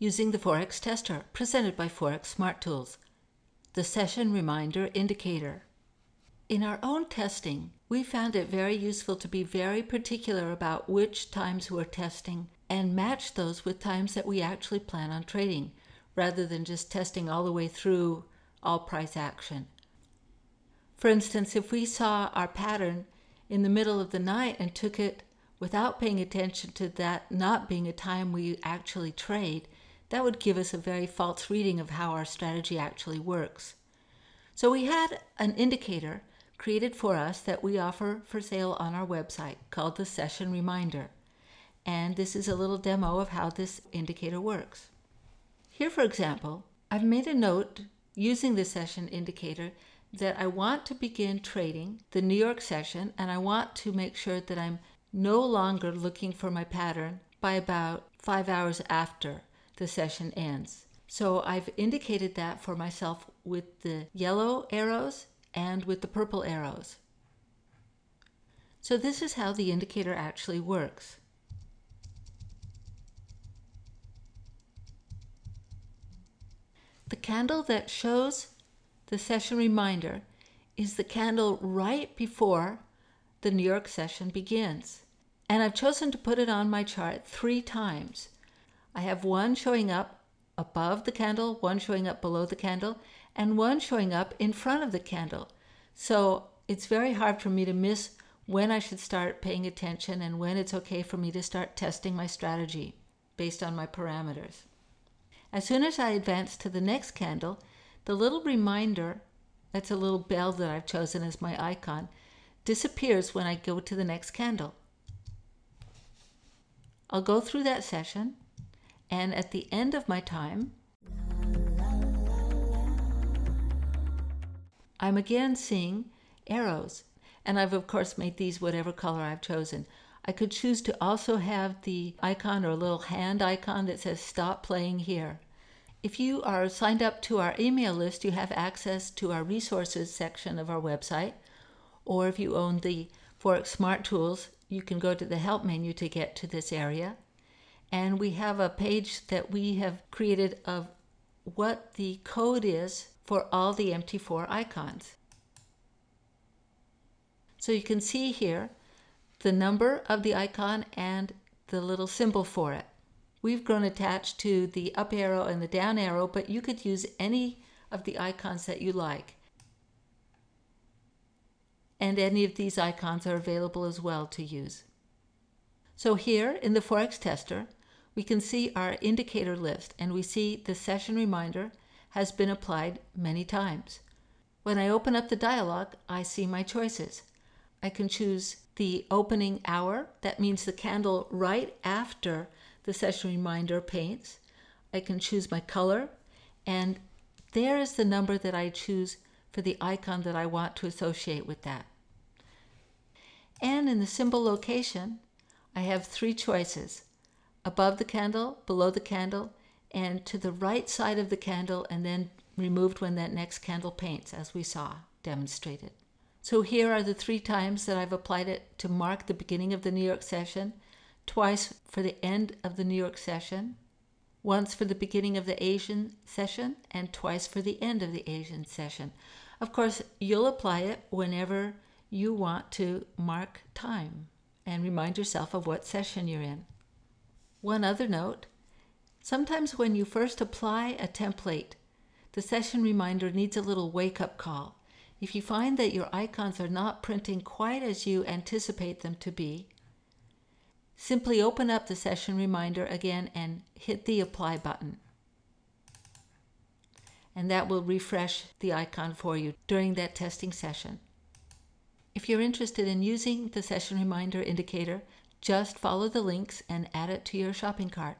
using the Forex tester presented by Forex Smart Tools, the session reminder indicator. In our own testing, we found it very useful to be very particular about which times we're testing and match those with times that we actually plan on trading, rather than just testing all the way through all price action. For instance, if we saw our pattern in the middle of the night and took it without paying attention to that not being a time we actually trade, that would give us a very false reading of how our strategy actually works. So we had an indicator created for us that we offer for sale on our website called the Session Reminder. And this is a little demo of how this indicator works. Here, for example, I've made a note using the session indicator that I want to begin trading the New York session, and I want to make sure that I'm no longer looking for my pattern by about 5 hours after the session ends. So I've indicated that for myself with the yellow arrows and with the purple arrows. So this is how the indicator actually works. The candle that shows the session reminder is the candle right before the New York session begins. And I've chosen to put it on my chart 3 times. I have one showing up above the candle, one showing up below the candle, and one showing up in front of the candle. So it's very hard for me to miss when I should start paying attention and when it's okay for me to start testing my strategy based on my parameters. As soon as I advance to the next candle, the little reminder, that's a little bell that I've chosen as my icon, disappears when I go to the next candle. I'll go through that session, and at the end of my time, I'm again seeing arrows. And I've of course made these whatever color I've chosen. I could choose to also have the icon or a little hand icon that says stop playing here. If you are signed up to our email list, you have access to our resources section of our website. Or if you own the Forex Smart Tools, you can go to the help menu to get to this area. And we have a page that we have created of what the code is for all the MT4 icons. So you can see here the number of the icon and the little symbol for it. We've grown attached to the up arrow and the down arrow, but you could use any of the icons that you like. And any of these icons are available as well to use. So here in the Forex tester, we can see our indicator list, and we see the session reminder has been applied many times. When I open up the dialog, I see my choices. I can choose the opening hour. That means the candle right after the session reminder paints. I can choose my color, and there is the number that I choose for the icon that I want to associate with that. And in the symbol location, I have 3 choices: above the candle, below the candle, and to the right side of the candle, and then removed when that next candle paints, as we saw demonstrated. So here are the 3 times that I've applied it to mark the beginning of the New York session, twice for the end of the New York session, once for the beginning of the Asian session, and twice for the end of the Asian session. Of course, you'll apply it whenever you want to mark time and remind yourself of what session you're in. One other note, sometimes when you first apply a template, the session reminder needs a little wake-up call. If you find that your icons are not printing quite as you anticipate them to be, simply open up the session reminder again and hit the apply button. And that will refresh the icon for you during that testing session. If you're interested in using the session reminder indicator, just follow the links and add it to your shopping cart.